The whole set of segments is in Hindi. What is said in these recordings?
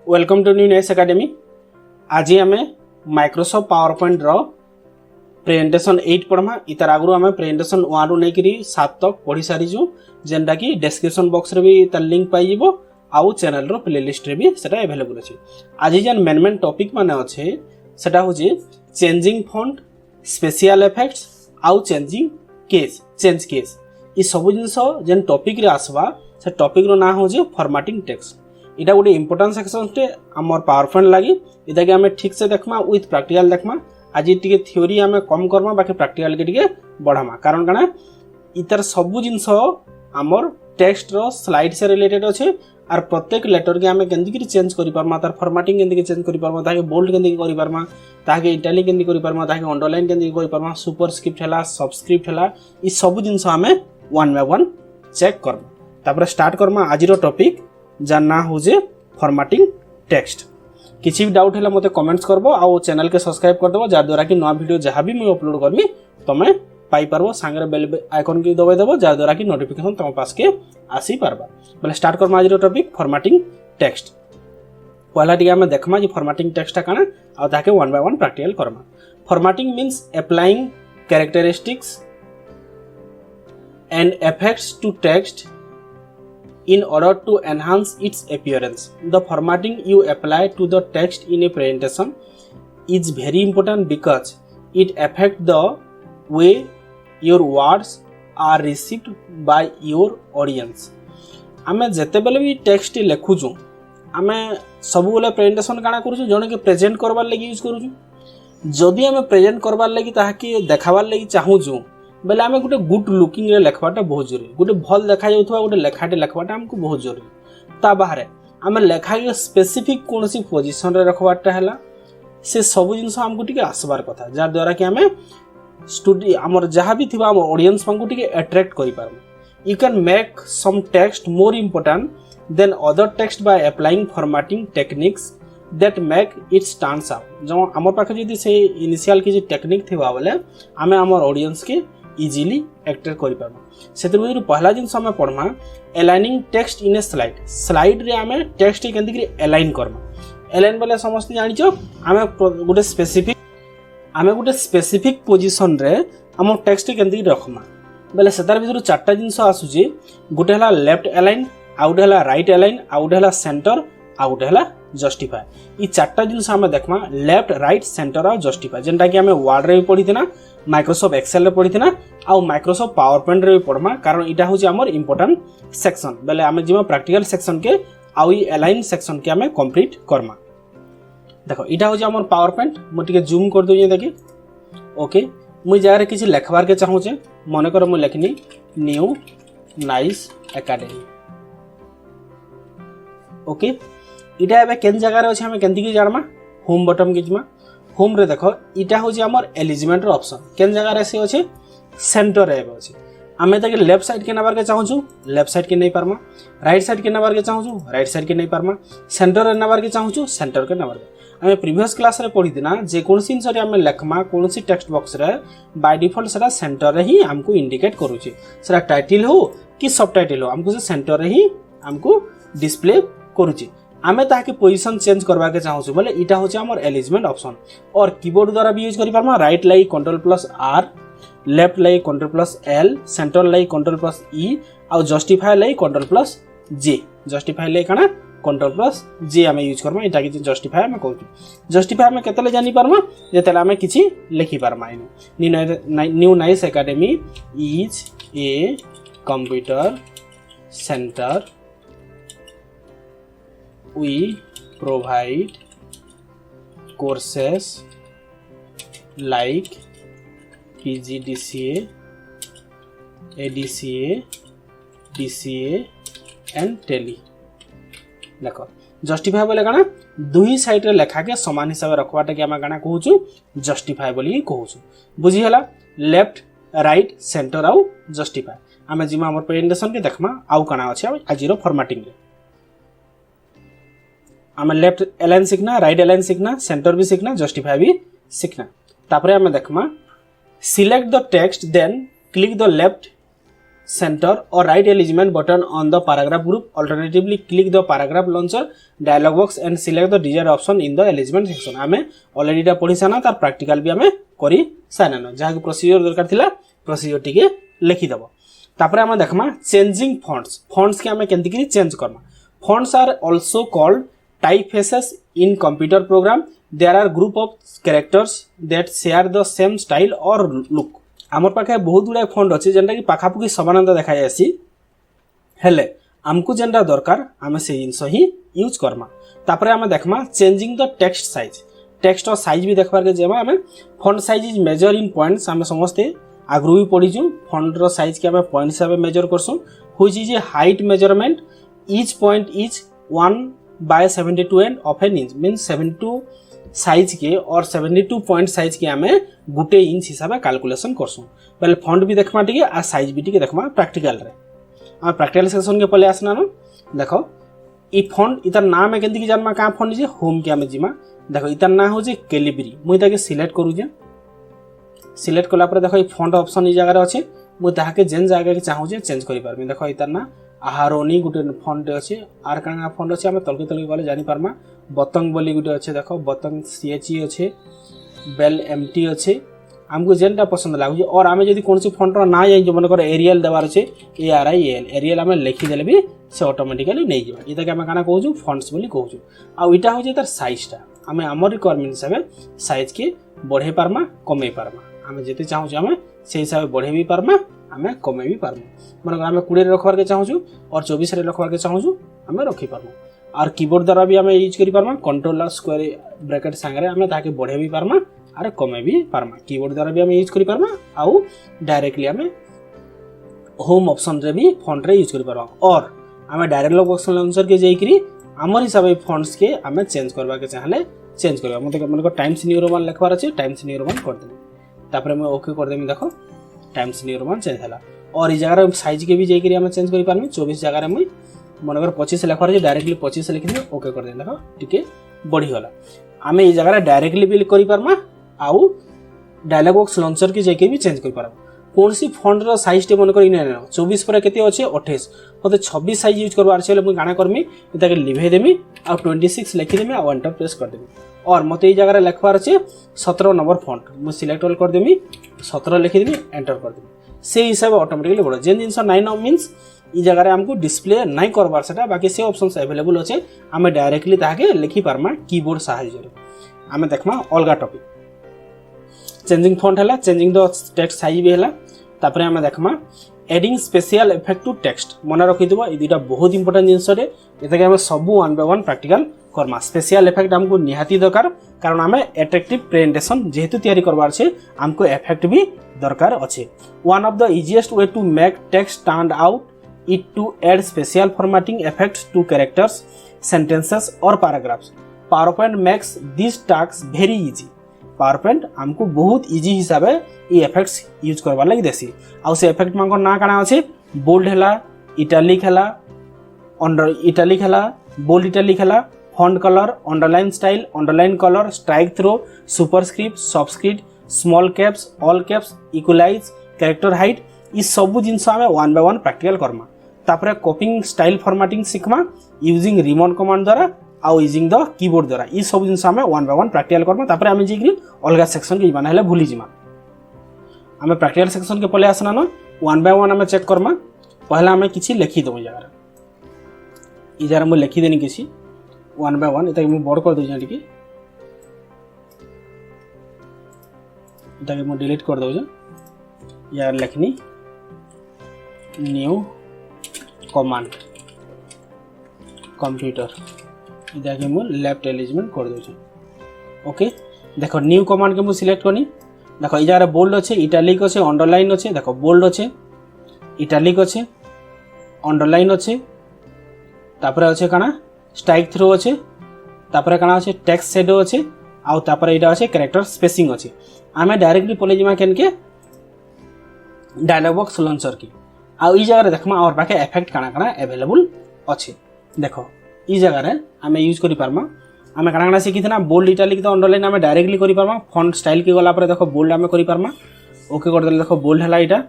Welcome to new nice academy. आज आम माइक्रोसॉफ्ट पावर पॉइंट रो प्रेजेंटेशन 8 पढ़मा। इतार आगु आम प्रेजेंटेशन 1 रू नहीं 7 तक पढ़ी सारीचु, जेनटा कि डिस्क्रिप्शन बॉक्स रे भी तार लिंक पाई आउ चैनल रो प्लेलिस्ट रे भी सेटा अवेलेबल अछि। आज जेन मेन मेन टॉपिक माने अछि सेटा होछि चेंजिंग फॉन्ट, स्पेशल इफेक्ट्स आउ चेंजिंग केस, चेंज केस। ई सब जिंस जेन टॉपिक रे आसबा से टॉपिक रो ना होछि फॉर्मेटिंग टेक्स्ट। इटा गोटे इंपोर्टेंट सेक्शन टे हमर पावर पॉइंट लागि। इटा के हमें ठीक से देखमा विथ प्रैक्टिकल देखमा। आज टिके थ्योरी हमें कम करमा, बाकी प्रैक्टिकल के टिके बढ़ामा। कारण काना इतर सब जिंस हमर टेक्स्ट रो स्लाइड से रिलेटेड अछि और प्रत्येक लेटर के हमें केंदी कि चेंज करि परमा, तार फॉर्मेटिंग केंदी कि चेंज करि परमा, ताके बोल्ड केंदी कि करि परमा, ताके इटैलिक केंदी करि परमा, ताके अंडरलाइन केंदी करि परमा, सुपरस्क्रिप्ट हला, सबस्क्रिप्ट हला, ई सब जिंस हमें वन बाय वन चेक करमा। तापर स्टार्ट करमा आज रो टॉपिक जार ना हो जे फॉर्मेटिंग टेक्स्ट। किसी भी डाउट है मते कमेंट्स करबो आ चैनल के सब्सक्राइब कर देबो, जार द्वारा कि नया वीडियो जहां भी मैं अपलोड करबी तमे पाई परबो। सांगरे बेल आइकन के दबाई देबो, जार द्वारा कि नोटिफिकेशन तम पास के आसी परबा। बोले स्टार्ट करमा आज रो टॉपिक फॉर्मेटिंग टेक्स्ट। पहला टिया में देखमा जे फॉर्मेटिंग टेक्स्ट काना आ ताके one by one practical Karma. Formatting means applying characteristics and effects to text in order to enhance its appearance. The formatting you apply to the text in a presentation is very important because it affects the way your words are received by your audience. आमे जते बेले भी टेक्स्ट लिखुछु आमे सब बेले प्रेजेंटेशन काना करूछु जने के प्रेजेंट करबार लागि यूज करूछु। जदि आमे प्रेजेंट करबार लागि ताहाकि देखाबार लागि चाहूछु बेले आमे गोटे गुड लुकिंग रे लेखबाटा बहुत जरूरी। गोटे भल देखा जाउथबा गोटे लेखाटे लेखबाटा हमको बहुत जरूरी। ता बाहरे आमे लेखा के स्पेसिफिक कोनसी पोजीशन रे रखबाटा हैला से सब जिंस हमको टिके आसबार कथा, जार द्वारा कि आमे स्टूडी हमर जहां भी थिबा हम ऑडियंस हमको टिके अट्रैक्ट करि पारबो। You can make some text more important than other text by applying formatting techniques that make it stands out. जो हमर पाखे जदी से इनिशियल की जे टेक्निक थिबा बोले आमे हमर ऑडियंस के इजीली एक्टर करि पारबो। सेतिर भितर पहला जिंस हम पढमा aligning text in a slide. Slide रे हमें टेक्स्ट केंदी कि अलाइन करमा। अलाइन बोले समस्त जानिचो हमें गोटे स्पेसिफिक पोजीशन रे हम टेक्स्ट केंदी रखमा। बोले सेतार भितर चारटा जिंस आसुची। गोटे हला लेफ्ट अलाइन, आ गोटे हला राइट अलाइन, आ गोटे हला सेंटर, आ गोटे हला जस्टिफाई। ई चारटा जिंस हम देखमा लेफ्ट, राइट, सेंटर और जस्टिफाई, जेंटा कि हमें वर्ड रे पढिथिना, माइक्रोसॉफ्ट एक्सेल रे पढिथिना आ माइक्रोसॉफ्ट पावर पॉइंट रे पढमा। कारण इटा होची हमर इंपोर्टेंट सेक्शन। बेले हमें जिमा प्रैक्टिकल सेक्शन के आ ई अलाइन सेक्शन के हमें कंप्लीट करमा। देखो इटा होची हमर पावर पॉइंट। मो टिके जूम कर दोजे देखि। ओके मुई जगह रे किछि लेखबार के चाहू छे। मने कर मु लेखनी न्यू नाइस एकेडमी। ओके इटा एबे केन जगह रे अछि हमें केंति कि जानमा होम बटन के जिमा। होम रे देखो इटा होची हमर एलिजिमेंट रो ऑप्शन। केन जगह रे से अछि सेंटर रे अछि। हमें ताके लेफ्ट साइड के नंबर के चाहू छु, लेफ्ट साइड के नहीं पारमा। राइट साइड के नंबर के चाहू छु, राइट साइड के नहीं पारमा। सेंटर रे नंबर के चाहू छु, सेंटर के नंबर के। हमें प्रीवियस क्लास रे पढी दिना जे कोनसी जिंस रे हमें लेखमा कोनसी टेक्स्ट बॉक्स रे बाय डिफॉल्ट सेटा सेंटर रे ही हमको इंडिकेट करू छी। सेटा टाइटल हो कि सब टाइटल हो हमको से सेंटर रे ही हमको डिस्प्ले करू छी। आमे ताके पोजीशन चेंज करबा के चाहू छु बोले इटा होची हमर एलिजिमेंट ऑप्शन। और कीबोर्ड द्वारा भी यूज करि पारमा। राइट लाई Ctrl+R, लेफ्ट लाई Ctrl+L, सेंटर लाई Ctrl+E और जस्टिफाई लाई Ctrl+J। जस्टिफाई लाई काना Ctrl+J हमें यूज करमा। इटा कि जस्टिफाई हमें कहू। जस्टिफाई हमें केतले जानि पारमा जेतले हमें किछि लिखि पारमा। New nice academy is a computer centre. We provide courses like PGDCA, ADCA, DCA and Tele। देखो जस्टिफाई बोले काना दुही साइड रे लेखा के समान हिसाब रखवाटा के हम काना कहू छु जस्टिफाई बोली कहू छु। बुझी हला लेफ्ट, राइट, सेंटर आउ जस्टिफाई। हमें जिमा हमर प्रेजेंटेशन के देखमा आउ काना अछि आज रो फॉर्मेटिंग रे। हमें लेफ्ट अलाइन सीखना, राइट अलाइन सीखना, सेंटर भी सीखना, जस्टिफाई भी सीखना। तापरे हमें देखमा select the text then click the left center or right alignment button on the paragraph group. Alternatively, click the paragraph launcher dialog box and select the desired option in the alignment section. आमे ऑलरेडी टा पढ़ी साना तार प्रैक्टिकल भी आमे करी साना जहा कि प्रोसीजर दरकार थिला प्रोसीजर टिके लिखि दबो तापर आमे देखमा चेंजिंग fonts के आमे केंति करी change Karma fonts are also called typefaces in computer program. There are group of characters that share the same style or look. आमर पाखे बहुत गुड़ा फंड अच्छे जेनटा कि पाखापुखी समानता देखा जासी हेले आमको जेनटा दरकार आमे से जिंस ही यूज करमा तापर आमे देखमा चेंजिंग द टेक्स्ट और साइज भी देखबार के जेमा आमे font size is measure in points आमे समझते आगरू भी पढ़ीजु फॉन्ट रो साइज के आमे पॉइंट हिसाब मेजर करसु which is a height measurement each point is 1/72 and of an inch means 72 size के और 72 पॉइंट साइज के आमे गुटे इंच हिसाब कैलकुलेशन करसु पहले फॉन्ट भी देखमा टिके आ साइज भी टिके देखमा प्रैक्टिकल रे आ प्रैक्टिकल सेक्शन के पहले आसना न देखो ई फॉन्ट इतर नाम है केंति की जानमा का फॉन्ट जे होम के आमे जिमा देखो इतर ना हो जे कैलिब्री मुई ताके सिलेक्ट करू जे सिलेक्ट कला पर देखो ई फॉन्ट ऑप्शन ई जगह रे अछि मुई ताके जेन जगह के चाहू जे चेंज करि पारबी देखो इतर ना आहारोनी गुटे फॉन्ट अछि आर काना फॉन्ट अछि आमे तलके तलके गले जानि पारमा बतंग बोली गुटे अच्छे देखो बतंग CHE अच्छे बेल MT अच्छे हमको जेनटा पसंद लागु और आमे जदी कोनसी फॉन्ट रो ना जाई जो मन कर एरियल देवार अच्छे ARIAL एरियल आमे लिखि देले भी से ऑटोमेटिकली नै जिबा इता के आमे काना कहू फॉन्ट्स बोली कहू आ इटा हो जे तार साइज टा आमे हमर रिक्वायरमेंट हिसाब साइज के बढ़े पारमा कमे पारमा आमे जेते चाहू आमे से हिसाब बढ़े भी पारमा आमे कमे भी पारमा मन आमे 20 रे रखबार के चाहू और 24 रे रखबार के चाहू आमे रखि पारमा और कीबोर्ड द्वारा भी आमे यूज करि पारमा कंट्रोल और स्क्वायर ब्रैकेट संगे आमे ताके बढ़े भी पारमा और कमे भी पारमा कीबोर्ड द्वारा भी आमे यूज करि पारमा आउ डायरेक्टली आमे होम ऑप्शन रे भी फॉन्ट रे यूज करि पारमा और आमे डायरेक्ट लॉक ऑप्शन लॉन्चर के जाई करी हमर हिसाब फॉन्ट्स के आमे चेंज करबा के चाहले चेंज करबा मते मन को टाइम्स न्यू रोमान लिखबार अछि टाइम्स न्यू रोमान कर देबे तापर मैं ओके कर देबे देखो टाइम्स न्यू रोमान चेंज हला और ई जगह साइज के भी जाई करी आमे चेंज करि पारमी 24 जगह रे मैं मनगर 25 लिखबार अछि डायरेक्टली 25 लिखि दे ओके कर दे देखो टिके बढ़ी गला आमे ई जगह रे डायरेक्टली भी करि पारमा आउ डायलॉग बॉक्स लॉन्चर के जाके भी चेंज कर पारबो कोनसी फॉन्ट रो साइज टे मन कर इने 24 पर केते अछि 28 मते 26 साइज यूज करबार छै म गाना करमी इताके लिभे देमी आ 26 लिखि देमी आ एंटर प्रेस कर देमी और मते ई जगह रे लिखबार छै 17 नंबर फॉन्ट म सिलेक्ट ऑल कर देमी 17 लिखि देमी एंटर कर देमी से हिसाब ऑटोमेटिकली बढ़ो जेन जिंस 9 मींस ई जगह रे हमको डिस्प्ले नै करबार सेटा बाकी से ऑप्शंस अवेलेबल अछि हमें डायरेक्टली ताके लिखि पारमा कीबोर्ड सहायता रे हमें देखमा अलगा टॉपिक चेंजिंग फॉन्ट हला चेंजिंग द टेक्स्ट साइज भी हला तापर हमें देखमा adding special effect to text मन रखि दिबो ई दुटा बहुत इंपोर्टेंट जिंस रे एता के हम सब 1 बाय 1 प्रैक्टिकल करमा स्पेशल इफेक्ट हमको निहाती दरकार कारण हमें अट्रैक्टिव प्रेजेंटेशन जेहेतु तैयारी करबार छे हमको इफेक्ट भी दरकार अछि one of the easiest way to make text stand out is to add special formatting effects to characters sentences और paragraphs PowerPoint makes this task very easy PowerPoint हमको बहुत इजी हिसाब ए इफेक्ट्स यूज करबा लागि देसी आ से इफेक्ट मांको ना काना अछि बोल्ड हला इटैलिक हला अंडर इटैलिक हला बोल्ड इटैलिक हला font colour underline colour strikethrough superscript subscript small caps all caps equalise character height ई सब जिंस हमें 1 बाय 1 प्रैक्टिकल करमा तापर कॉपिंग स्टाइल फॉर्मेटिंग सिखमा यूजिंग रिमोट कमांड द्वारा आउ यूजिंग द कीबोर्ड द्वारा ई सब जिंस हमें 1 बाय 1 प्रैक्टिकल करमा तापर हमें जे अलगा सेक्शन के माने हले भूली जिमा हमें प्रैक्टिकल सेक्शन के पहले आसना न 1 बाय 1 हमें चेक करमा पहला हमें किछि लिखि दो जगह ई जरा हम लिखि देनी किछि 1 बाय 1 इता मु बोर्ड कर दो जे इता मु डिलीट कर दो जे यार लिखनी न्यू कमांड कंप्यूटर इदा के मु लेफ्ट एलिजमेंट कर दो जे ओके देखो न्यू कमांड के मु सिलेक्ट करनी देखो ई जगह बोल्ड अच्छे इटैलिक अच्छे अंडरलाइन अच्छे देखो बोल्ड अच्छे इटैलिक अच्छे अंडरलाइन अच्छे तापर अच्छे काना स्ट्राइक थ्रो अच्छे तापर काना अच्छे टेक्स्ट शैडो अच्छे आउ तापर एटा अच्छे कैरेक्टर स्पेसिंग अच्छे आमे डायरेक्टली पले जिमा केन के डायलॉग बॉक्स लॉन्चर की आउ ई जगह देखमा और बाके इफेक्ट काना काना अवेलेबल अच्छे देखो ई जगह रे आमे यूज करि पारमा आमे काना काना सिखि थना बोल्ड इटैलिक तो अंडरलाइन आमे डायरेक्टली करि पारमा फॉन्ट स्टाइल के गला पर देखो बोल्ड आमे करि पारमा ओके कर देले देखो बोल्ड हला इटा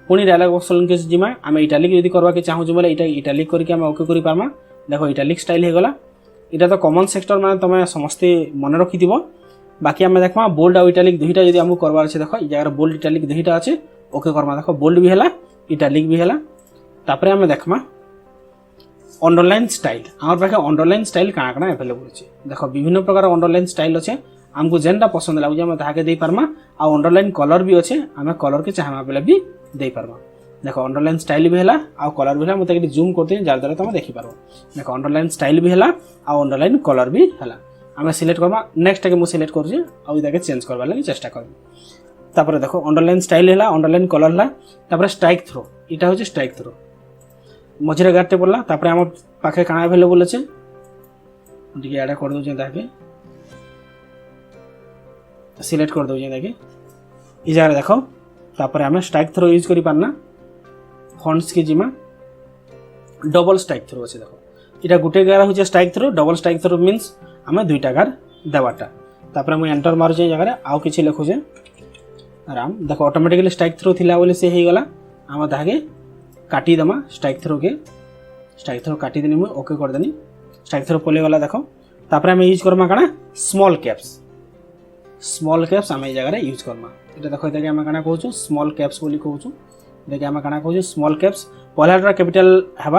पुणी डायलॉग बॉक्स के जिमा आम इटालिक यदि करवा के चाहूँ बोले इटा इटालिक करके आम ओके करमा। देखो इटालिक स्टाइल होगला। इटा तो कॉमन सेक्टर माने तुम समस्ते मन रखि बाकी आम देखा बोल्ड आउ इटालिक दुईटा यदि आमको करवार अच्छे। देख जगह बोल्ड इटालिक दुईटा अच्छे ओके करमा। देख बोल्ड भी है इटालिक भी है। तापर आम देखमा अंडरलाइन स्टाइल आम पाखे अंडरलाइन स्टाइल काଣା काଣା अवेलेबल अच्छे। देख विभिन्न प्रकार अंडरलाइन स्टाइल अच्छे आमको जेनटा पसंद लगे आम ताके दे पारमा। आ अंडरलाइन कलर भी अच्छे आम कलर के चाहमा बेले भी दे पारमा। देख अंडरलाइन स्टाइल भी है आ कलर भी है। मुझे जूम करते जार द्वारा तुम देखिपार। देख अंडरलाइन स्टाइल भी है आ अंडरलाइन कलर भी है। आम सिलेक्ट करमा नेक्स्ट के मुझे सिलेक्ट कर चेंज करवा लगे चेष्टा कर। देखो अंडरलाइन स्टाइल है अंडरलाइन कलर है। स्ट्राइक थ्रो यहाँ हूँ स्ट्राइक थ्रो मझे गार्टे पड़ला। आम पाखे काଣା अवेलेबल अच्छे टे एड कर दे सिलेक्ट कर दे ये जगह देख। तापर आम स्ट्राइक थ्रो यूज करना फंड्स के जिमा डबल स्ट्राइक थ्रो अच्छे। देख यहाँ गोटे गार हूँ strike through double strike through means आम दुईटा गार देवाटा। तापर मुझे एंटर मारुचे जगह आउ कि लिखुचे राम। देख ऑटोमेटिकली स्ट्राइक थ्रो थिला बोले से हो गला। आम ताके काटिदेमा स्ट्राइक थ्रो काटिदेनी मुझे ओके करदेनी स्ट्राइक थ्रो पलि गला। देख तापर आम यूज करमा काଣା स्मॉल कैप्स आम जगह यूज करमा। ये देख ये आम काଣା कहूँ स्मॉल कैप्स बोली कहूँ। देखिए आम काଣା कहूँ स्मॉल कैप्स पहला कैपिटल है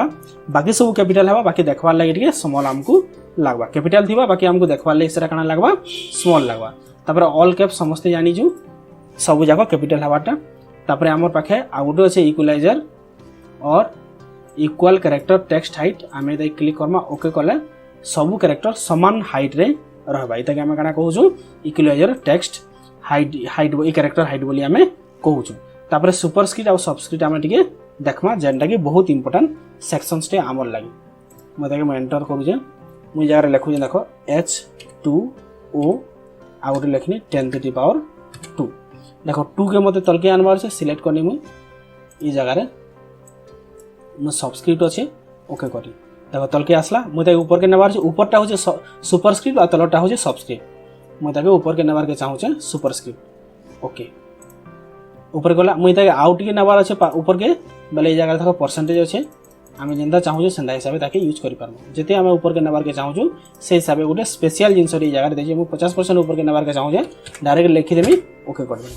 बाकी सब कैपिटल है। बाकी देखवार लगे स्मॉल आमको लगवा कैपिटल थी बाकी आमको देखवार लगे सेटा काଣା लगवा स्मॉल लगवा। तापर ऑल कैप्स समस्ते जानीचु सब जाक कैपिटल हवाटा। तापर आमर पाखे आउ गोटे अच्छे इक्वलाइजर और इक्वल कैरेक्टर टेक्स्ट हाइट आम क्लिक करमा ओके कले सबू कैरेक्टर समान हाइट रे रहबा। इताके आम काଣା कहूँ इक्वलाइजर टेक्स्ट हाइट ये कैरेक्टर हाइट बोली आम कहूँ। तापर सुपरस्क्रिप्ट और सबस्क्रिप्ट आम टे देखमा जेनटा कि बहुत इंपोर्टेंट सेक्शंस टे आमर लगे। मुझे एंटर करूचे मुझे जगह लिखुचे देख H2O आ गोटे लिखनी 10⁻²। देख 2 के मत तलके आनबार से सिलेक्ट करनी मुझे जगह मुझे सबस्क्रिप्ट अच्छे ओके करी। देख तलके आसला मुझे ऊपर के नेबार ऊपरटा हूँ सुपरस्क्रिप्ट और तलटा हूँ सबस्क्रिप्ट। मुझे ऊपर के नेबार के चाहूँ सुपरस्क्रिप्ट ओके ऊपर गला। मुझे आउ टे नेबार अच्छे ऊपर के बोले ये जगह देख परसेंटेज अच्छे आम जेनता चाहूँ से हिसाब से यूज करें। जिते आम ऊपर के नेबार के चाहूँ से हिसाब से गोटे स्पेशल जिनस जगह देखिए मुझे 50% ऊपर के नेबार के चाहूँ डायरेक्ट लिखिदेमी ओके करदेमी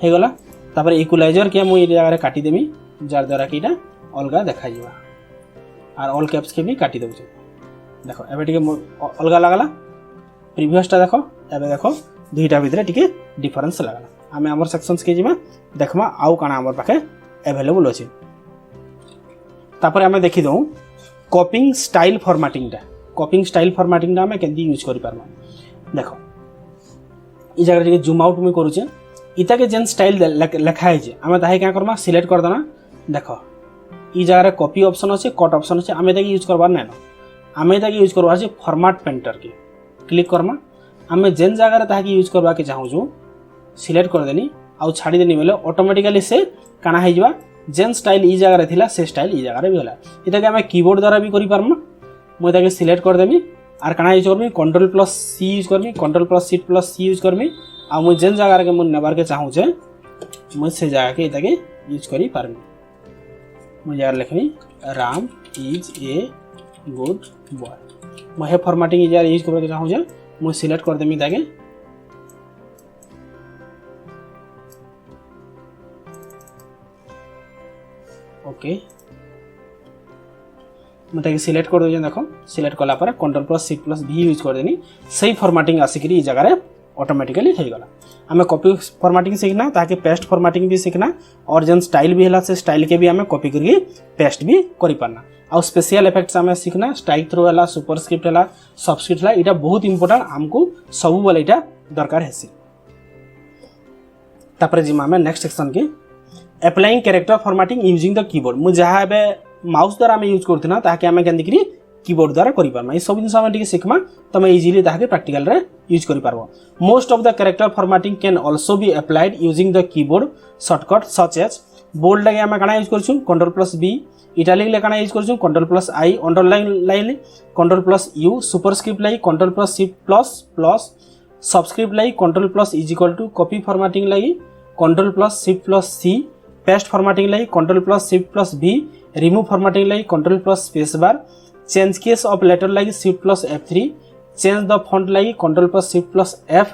हो गला। तापर इक्वलाइजर के मुझे जगह काटिदेमी जार द्वारा कि अलग देखा और ऑल कैप्स के भी काटी देचे। देख एवं टे अलग लगला प्रिवियसटा देख एवं देख दुईटा भितर टे डिफरेन्स लगला। आम आमर सेक्शंस के जिमा देखमा आउ काଣା आमर पाखे अवेलेबल अच्छे। तापर आम देखीद कॉपिंग स्टाइल फॉर्मेटिंग आम के यूज कर पार्मा। देख ये जगह जूम आउट मुझे करुचे इता के जेन स्टाइल लिखाई आम ताहे क्या करमा सिलेक्ट करदेना। देख ये जगह कॉपी ऑप्शन अच्छे कट ऑप्शन अच्छे आम यूज करवार ना आम यूज करवार फॉर्मेट पेंटर के क्लिक करमा। आम जेन जगह ताकि यूज करवा के चाहूँ सिलेक्ट करदेनी आउ छाड़देनी बोले ऑटोमेटिकली से काଣା हो जेन स्टाइल ये जगह थिला से स्टाइल ये जगह भी है। इताके आम कीबोर्ड द्वारा भी कर पार्मा। मुझे सिलेक्ट करदेमी और काଣା यूज करमी Ctrl+C यूज करमी Ctrl+Shift+C यूज करमी आ मुझे जेन जगह के मुझे नेबार के चाहूँ मुझे से जगह के इताके यूज करी पार्मी। मुझे यार लिखनी Ram is a good boy. मुझे फॉर्मेटिंग यार यूज करके चाहूँ मुझे सिलेक्ट करदेमी ताके ओके मुझे सिलेक्ट कर दे। देख सिलेक्ट कलापर Ctrl+Shift+V यूज करदेनी सही फॉर्मेटिंग आसिक जगह ऑटोमेटिकली हो गला। आम कॉपी फॉर्मेटिंग सीखना ताकि पेस्ट फॉर्मेटिंग भी सीखना और जेन स्टाइल भी है से स्टाइल के भी आम कॉपी करके पेस्ट भी कर पारना। आउ स्पेशल इफेक्ट्स आम सीखना स्ट्राइक थ्रो है सुपरस्क्रिप्ट है सबस्क्रिप्ट है यहाँ बहुत इंपोर्टेंट आमको सब बेले यहाँ दरकार है। तापर जिमा आम नेक्स्ट सेक्शन के applying character formatting using the keyboard मुझे जहाँ माउस द्वारा आम यूज करना ताकि आम के कीबोर्ड द्वारा करें सब जिन शिखमा तुम इजिली प्रैक्टिकल रे यूज कर पार। Most of the character formatting can also be applied using the keyboard shortcut such as bold लगे आम काଣା यूज करछुं Ctrl+B इटालिक ले काଣା यूज करछुं Ctrl+I underline line Ctrl+U superscript लगी Ctrl+Shift++ सबस्क्रिप्ट लगी Ctrl+ कॉपी फॉर्मेटिंग लगी Ctrl+Shift+C पेस्ट फॉर्मेटिंग लगी Ctrl+Shift+V, रिमूव फॉर्मेटिंग लगी Ctrl+Spacebar, change case of letter लगी Shift+F3, चेंज द फॉन्ट लगी Ctrl+Shift+F,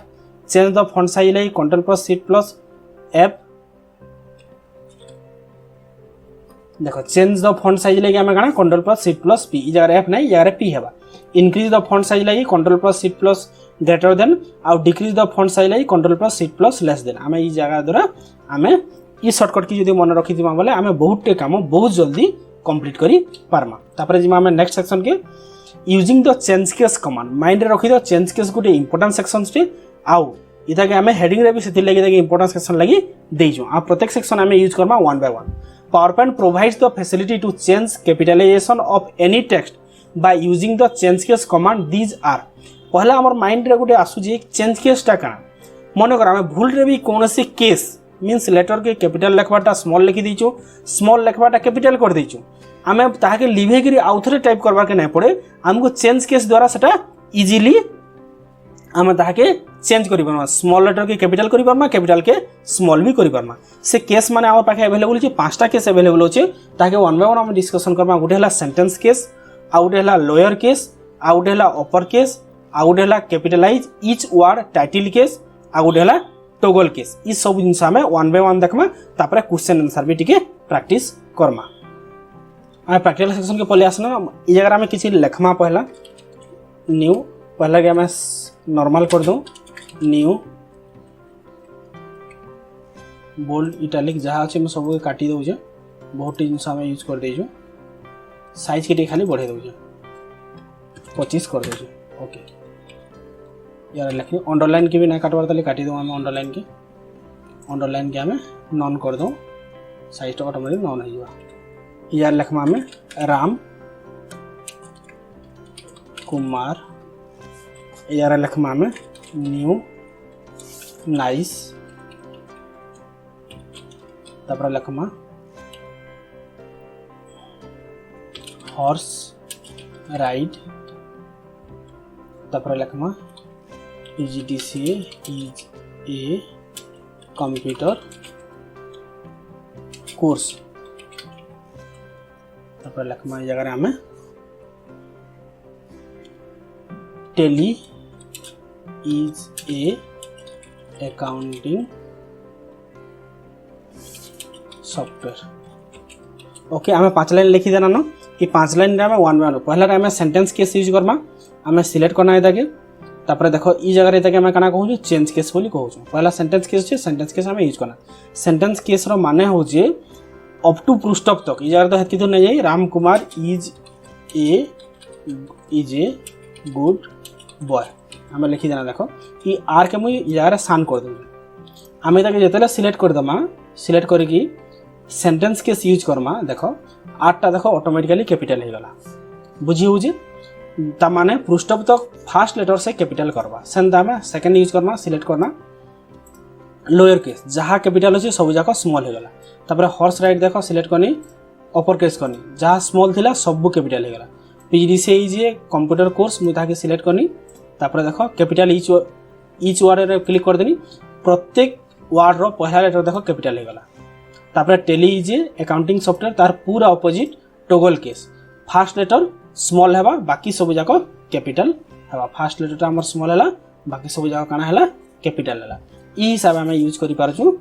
change the font size लगी Ctrl+Shift+F। देखो चेंज द फॉन्ट साइज लगी आम कण Ctrl+Shift+P, ई जगह F नहीं जगह P हेबा। इंक्रीज द फॉन्ट साइज लगी Ctrl+Shift+greater आउ डिक्रीज द फॉन्ट साइज लगी Ctrl+Shift+less आम ई जगह द्वारा आम ई शॉर्टकट की जदि मन रखी बोले आम बहुत टे काम बहुत जल्दी कंप्लीट करी पारमा। तापर जिमा आम नेक्स्ट सेक्शन के using the change case command. Mind रे रखी दो चेंज केस गोटे इंपोर्टेंट सेक्शन टे आउ इता के आम हेडिंग रे भी सेति लगी इंपोर्टेंट सेक्शन लगी देइजो। आ प्रत्येक सेक्शन आम use Karma one by one. PowerPoint provides the facility to change capitalization of any text by using the change case command. These are पहला हमर माइंड रे गोटे आसु जे चेंज केस टा काना मन कर आमे भूल रे भी कोनोसी केस मींस लेटर के कैपिटल लिखवाटा स्मॉल लिखि दिचो, स्मॉल लिखवाटा कैपिटल कर दिचो, आमे ताके लिभे करी आउथरे टाइप करबा के नै पड़े, हमको चेंज केस द्वारा सेटा इजीली आमे ताके चेंज करि परमा। स्मॉल लेटर के कैपिटल करि परमा, कैपिटल के स्मॉल भी करि परमा। से केस माने हमर पाखे अवेलेबल छै, पांचटा केस अवेलेबल छै, ताके वन बाय वन हम डिस्कशन करमा। गुटे हला सेंटेंस केस, आ गुटे हला लोअर केस, आ गुटे हला अपर केस, आ गुटे हला capitalise each word title case, आ गुटे हला टॉगल केस। ई सब जिंस हमें वन बाय वन देखमा, तापर क्वेश्चन आंसर भी टिके प्रैक्टिस करमा। आ प्रैक्टिकल सेक्शन के पले आसना ई जगह हमें किछि लिखमा। पहला न्यू, पहला के हमें नॉर्मल कर दो, न्यू बोल्ड इटालिक जहाँ अच्छे सब काटी दौचे, बहुत जिन आम यूज कर देजु। साइज के खाली बढ़े दौचे 25 कर दे। ओके यार लिख अंडरलाइन के भी ना काटबार ताले काटी दो। आम अंडरलाइन के आम नॉन कर दो, साइज टा ऑटोमेटिक नॉन हो यार। लिखमा आम राम कुमार, यार लिखमा आम न्यू नाइस, तापर लिखमा हॉर्स राइड, तापर लिखमा EGTCA is a computer course, तापर लिखमा जगह आम Tally is a accounting software। Okay आमे 5 लाइन लिखी देना न, कि 5 लाइन रे आमे वन बाय वन। पहला रे आमे सेंटेंस केस यूज करमा, आमे सिलेक्ट करना है ताके, तापर देखो ई जगह रे ताके आमे कना कहू चेंज केस बोली कहू। पहला सेंटेंस केस छे, सेंटेंस केस आमे यूज करना। सेंटेंस केस रो माने हो जे अप टू पृष्ठक तक। ई जगह तो हेति तो नै जाई Ram Kumar is a good boy आम लिखी देना। देखो कि आर के मुझे यार सान कर दूँ, आम जिते सिलेक्ट कर दमा, सिलेक्ट करके सेंटेंस केस यूज करमा। देखो आरटा देखो ऑटोमेटिकली कैपिटल हो गला, बुझी हो ताने पृष्ठक तक फास्ट लेटर से कैपिटल करवा। सेंता आम सेकेंड यूज करना, सिलेक्ट करना लोअर केस जहाँ कैपिटल अच्छे सब जाक स्मॉल हो गला। तापर हॉर्स राइड देखो सिलेक्ट करनी, अपर केस करनी, जहाँ स्मॉल थिला सब कैपिटल हो गला। PGDCA is a computer course मुझे सिलेक्ट करनी, तापर देखो कैपिटल ईच वर्ड रे क्लिक कर देनी, प्रत्येक वर्ड रो पहला लेटर देखो कैपिटल हो गला। तापर Tally is a accounting software, तार पूरा opposite toggle case, first letter small हेबा, बाकी सब जाक कैपिटल हेबा। फास्ट लेटर हमर स्मॉल हैला, बाकी सब जाक काना हैला कैपिटल हैला। ई हिसाब हम यूज करि पारछु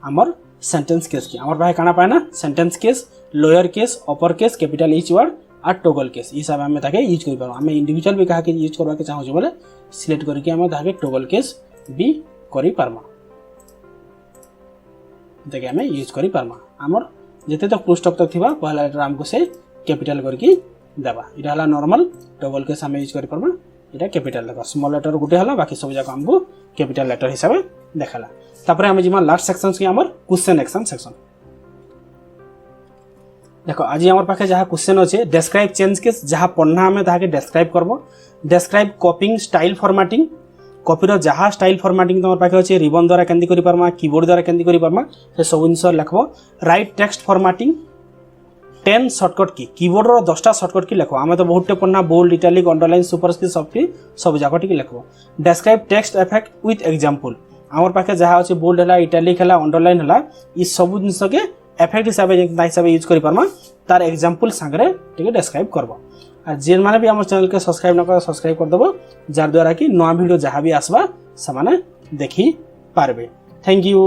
हमर सेंटेंस केस के। हमर भाई काना पाए ना sentence case, lower case, upper case, capital each word आ टॉगल केस। ई हिसाब हम ताके यूज करि पारो। हम इंडिविजुअल भी कहा के यूज करबा के चाहू बोले सिलेक्ट करके हम ताके टॉगल केस भी करि पारमा, ताके हम यूज करि पारमा। हमर जते तक पृष्ठक तक थिबा पहला लेटर हमको से कैपिटल करके देबा। इटा हला नॉर्मल, टॉगल केस हम यूज करि पारमा। इटा कैपिटल देखो, स्मॉल लेटर गुटे हला, बाकी सब जाक हमको कैपिटल लेटर हिसाब देखाला। तापर हम जिमा लास्ट सेक्शन के हमर क्वेश्चन एक्शन सेक्शन। देखो आज आम पाखे जहाँ क्वेश्चन अच्छे डेस्क्राइब चेंज केस, जहाँ पढ़ना आम ताके डेस्क्राइब करब। डेस्क्राइब कॉपिंग स्टाइल फॉर्मेटिंग, कॉपीर जहाँ स्टाइल फॉर्मेटिंग तुम पाखे अच्छे रिबन द्वारा केंदी करि पारमा, कीबोर्ड द्वारा केंदी करि पारमा, से सब जिनस लिखब। राइट टेक्स्ट फॉर्मेटिंग 10 शॉर्टकट की, कीबोर्ड रो 10टा शॉर्टकट की लिखब। आम तो बहुत पढ़ना बोल्ड इटालिक अंडरलाइन सुपरस्क्रिप्ट सब जाक लिखब। Describe text effect with example, आम पाखे जहाँ अच्छे बोल्ड है, इटालिक है, अंडरलाइन है, ये सब जिनस के इफेक्ट हिसाब हिसाब यूज कर पार्मा तार एग्जांपल सांगरे ठीक डिस्क्राइब करबो आ जेन माने भी हमर चैनल के सब्सक्राइब न कर सब्सक्राइब कर देबो जार द्वारा कि नया वीडियो जहां भी आसबा समाने देखि पारबे। Thank you.